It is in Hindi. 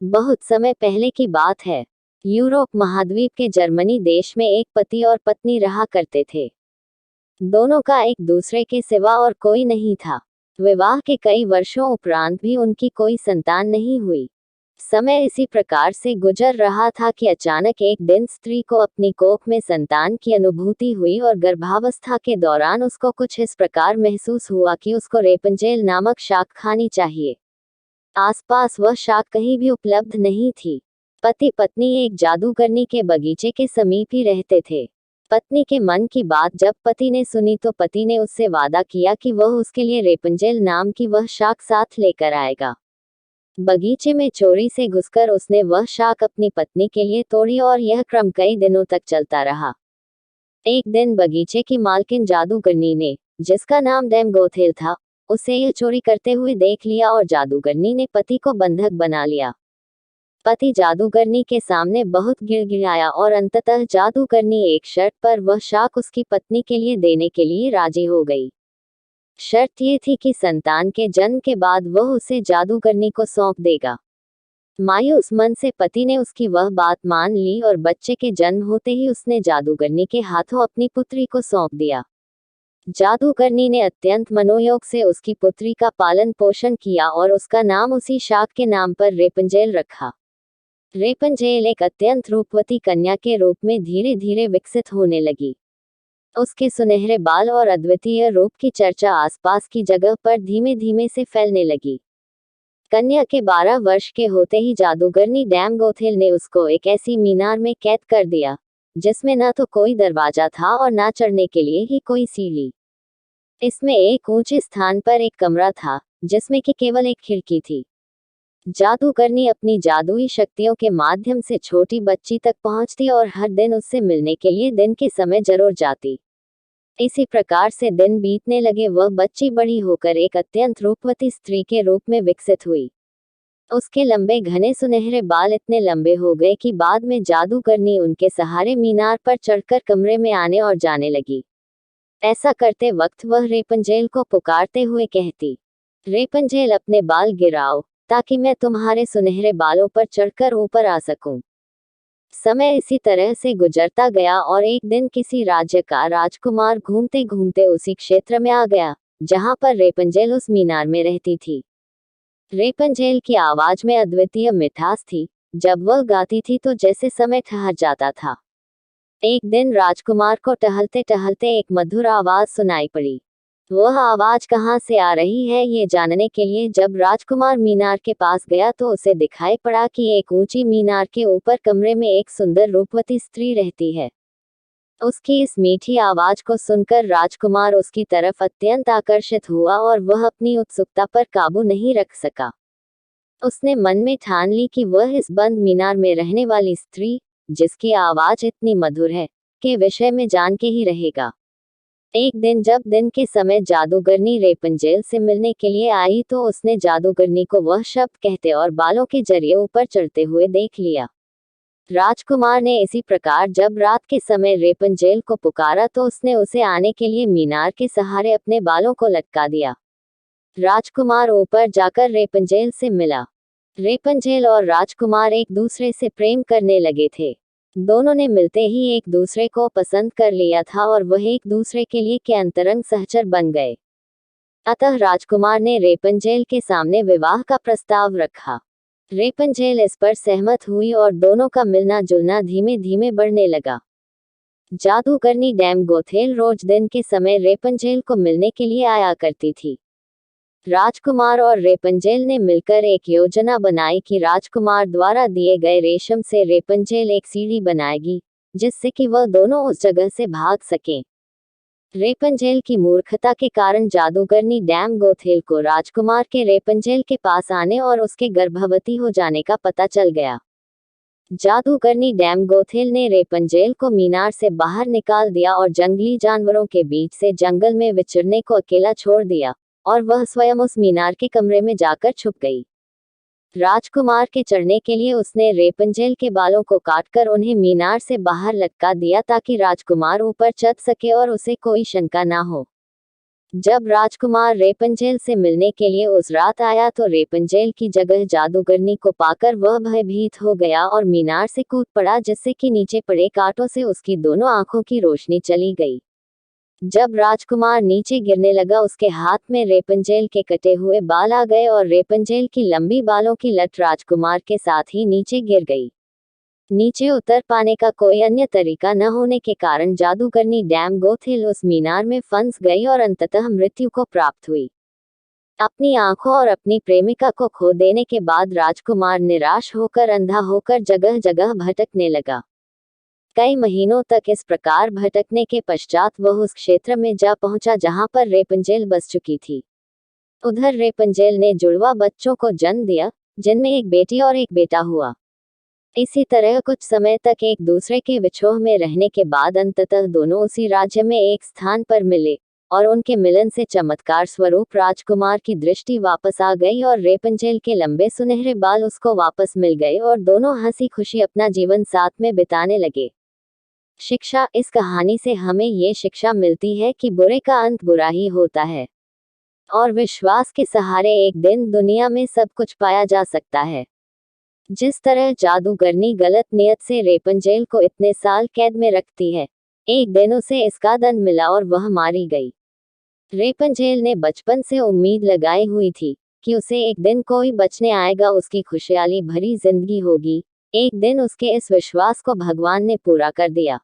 बहुत समय पहले की बात है। यूरोप महाद्वीप के जर्मनी देश में एक पति और पत्नी रहा करते थे। दोनों का एक दूसरे के सिवा और कोई नहीं था। विवाह के कई वर्षों उपरांत भी उनकी कोई संतान नहीं हुई। समय इसी प्रकार से गुजर रहा था कि अचानक एक दिन स्त्री को अपनी कोख में संतान की अनुभूति हुई और गर्भावस्था के दौरान उसको कुछ इस प्रकार महसूस हुआ कि उसको रेपंजेल नामक शाक खानी चाहिए। आसपास वह शाक कहीं भी उपलब्ध नहीं थी। पति पत्नी एक जादूगरनी के बगीचे के समीप ही रहते थे। पत्नी के मन की बात जब पति ने सुनी तो पति ने उससे वादा किया कि वह उसके लिए रेपंजेल नाम की वह शाक साथ लेकर आएगा। बगीचे में चोरी से घुसकर उसने वह शाक अपनी पत्नी के लिए तोड़ी और यह क्रम कई दिनों तक चलता रहा। एक दिन बगीचे की मालकिन जादूगरनी ने, जिसका नाम डैम गोथेल था, उसे यह चोरी करते हुए देख लिया और जादूगरनी ने पति को बंधक बना लिया। पति जादूगरनी के सामने बहुत गिड़गिड़ाया और अंततः जादूगरनी एक शर्त पर वह शाक उसकी पत्नी के लिए देने के लिए राजी हो गई। शर्त ये थी कि संतान के जन्म के बाद वह उसे जादूगरनी को सौंप देगा। मायूस मन से पति ने उसकी वह बात मान ली और बच्चे के जन्म होते ही उसने जादूगरनी के हाथों अपनी पुत्री को सौंप दिया। जादूगरनी ने अत्यंत मनोयोग से उसकी पुत्री का पालन पोषण किया और उसका नाम उसी शाक के नाम पर रेपंजेल रखा। रेपंजेल एक अत्यंत रूपवती कन्या के रूप में धीरे धीरे विकसित होने लगी। उसके सुनहरे बाल और अद्वितीय रूप की चर्चा आसपास की जगह पर धीमे धीमे से फैलने लगी। कन्या के 12 वर्ष के होते ही जादूगरनी डैम गोथेल ने उसको एक ऐसी मीनार में कैद कर दिया, जिसमें न तो कोई दरवाजा था और न चढ़ने के लिए ही कोई सीढ़ी। इसमें एक ऊंचे स्थान पर एक कमरा था, जिसमें कि केवल एक खिड़की थी। जादूगरनी अपनी जादुई शक्तियों के माध्यम से छोटी बच्ची तक पहुंचती और हर दिन उससे मिलने के लिए दिन के समय जरूर जाती। इसी प्रकार से दिन बीतने लगे। वह बच्ची बड़ी होकर एक अत्यंत रूपवती स्त्री के रूप में विकसित हुई। उसके लंबे घने सुनहरे बाल इतने लंबे हो गए कि बाद में जादूगरनी उनके सहारे मीनार पर चढ़कर कमरे में आने और जाने लगी। ऐसा करते वक्त वह रेपंजेल को पुकारते हुए कहती, रेपंजेल अपने बाल गिराओ, ताकि मैं तुम्हारे सुनहरे बालों पर चढ़कर ऊपर आ सकूं। समय इसी तरह से गुजरता गया और एक दिन किसी राज्य का राजकुमार घूमते घूमते उसी क्षेत्र में आ गया, जहां पर रेपंजेल उस मीनार में रहती थी। रेपंजेल की आवाज में अद्वितीय मिठास थी। जब वह गाती थी तो जैसे समय ठहर जाता था। एक दिन राजकुमार को टहलते टहलते एक मधुर आवाज सुनाई पड़ी। वह आवाज कहाँ से आ रही है ये जानने के लिए जब राजकुमार मीनार के पास गया तो उसे दिखाई पड़ा कि एक ऊंची मीनार के ऊपर कमरे में एक सुंदर रूपवती स्त्री रहती है। उसकी इस मीठी आवाज को सुनकर राजकुमार उसकी तरफ अत्यंत आकर्षित हुआ और वह अपनी उत्सुकता पर काबू नहीं रख सका। उसने मन में ठान ली कि वह इस बंद मीनार में रहने वाली स्त्री, जिसकी आवाज इतनी मधुर है, के विषय में जान के ही रहेगा। एक दिन जब दिन के समय जादूगरनी रेपंजेल से मिलने के लिए आई तो उसने जादूगरनी को वह शब्द कहते और बालों के जरिए ऊपर चढ़ते हुए देख लिया। राजकुमार ने इसी प्रकार जब रात के समय रेपंजेल को पुकारा तो उसने उसे आने के लिए मीनार के सहारे अपने बालों को लटका दिया। राजकुमार ऊपर जाकर रेपंजेल से मिला। रेपंजेल और राजकुमार एक दूसरे से प्रेम करने लगे थे। दोनों ने मिलते ही एक दूसरे को पसंद कर लिया था और वह एक दूसरे के लिए के अंतरंग सहचर बन गए। अतः राजकुमार ने रेपंजेल के सामने विवाह का प्रस्ताव रखा। रेपंजेल इस पर सहमत हुई और दोनों का मिलना जुलना धीमे धीमे बढ़ने लगा। जादूगरनी डैम गोथेल रोज दिन के समय रेपंजेल को मिलने के लिए आया करती थी। राजकुमार और रेपंजेल ने मिलकर एक योजना बनाई कि राजकुमार द्वारा दिए गए रेशम से रेपंजेल एक सीढ़ी बनाएगी, जिससे कि वह दोनों उस जगह से भाग सकें। रेपंजेल की मूर्खता के कारण जादूगरनी डैम गोथेल को राजकुमार के रेपंजेल के पास आने और उसके गर्भवती हो जाने का पता चल गया। जादूगरनी डैम गोथेल ने रेपंजेल को मीनार से बाहर निकाल दिया और जंगली जानवरों के बीच से जंगल में विचरने को अकेला छोड़ दिया, और वह स्वयं उस मीनार के कमरे में जाकर छुप गई। राजकुमार के चढ़ने के लिए उसने रेपंजेल के बालों को काटकर उन्हें मीनार से बाहर लटका दिया ताकि राजकुमार ऊपर चढ़ सके और उसे कोई शंका ना हो। जब राजकुमार रेपंजेल से मिलने के लिए उस रात आया तो रेपंजेल की जगह जादूगरनी को पाकर वह भयभीत हो गया और मीनार से कूद पड़ा, जिससे कि नीचे पड़े कांटों से उसकी दोनों आंखों की रोशनी चली गई। जब राजकुमार नीचे गिरने लगा उसके हाथ में रेपंजेल के कटे हुए बाल आ गए और रेपंजेल की लंबी बालों की लट राजकुमार के साथ ही नीचे गिर गई। नीचे उतर पाने का कोई अन्य तरीका न होने के कारण जादूगरनी डैम गोथिल उस मीनार में फंस गई और अंततः मृत्यु को प्राप्त हुई। अपनी आंखों और अपनी प्रेमिका को खो देने के बाद राजकुमार निराश होकर अंधा होकर जगह जगह भटकने लगा। कई महीनों तक इस प्रकार भटकने के पश्चात वह उस क्षेत्र में जा पहुंचा जहां पर रेपंजेल बस चुकी थी। उधर रेपंजेल ने जुड़वा बच्चों को जन्म दिया, जिनमें एक बेटी और एक बेटा हुआ। इसी तरह कुछ समय तक एक दूसरे के विछोह में रहने के बाद अंततः दोनों उसी राज्य में एक स्थान पर मिले और उनके मिलन से चमत्कार स्वरूप राजकुमार की दृष्टि वापस आ गई और रेपंजेल के लंबे सुनहरे बाल उसको वापस मिल गए और दोनों हंसी खुशी अपना जीवन साथ में बिताने लगे। शिक्षा: इस कहानी से हमें ये शिक्षा मिलती है कि बुरे का अंत बुरा ही होता है और विश्वास के सहारे एक दिन दुनिया में सब कुछ पाया जा सकता है। जिस तरह जादूगरनी गलत नियत से रेपंजेल को इतने साल कैद में रखती है, एक दिन उसे इसका दंड मिला और वह मारी गई। रेपंजेल ने बचपन से उम्मीद लगाई हुई थी कि उसे एक दिन कोई बचने आएगा, उसकी खुशहाली भरी जिंदगी होगी। एक दिन उसके इस विश्वास को भगवान ने पूरा कर दिया।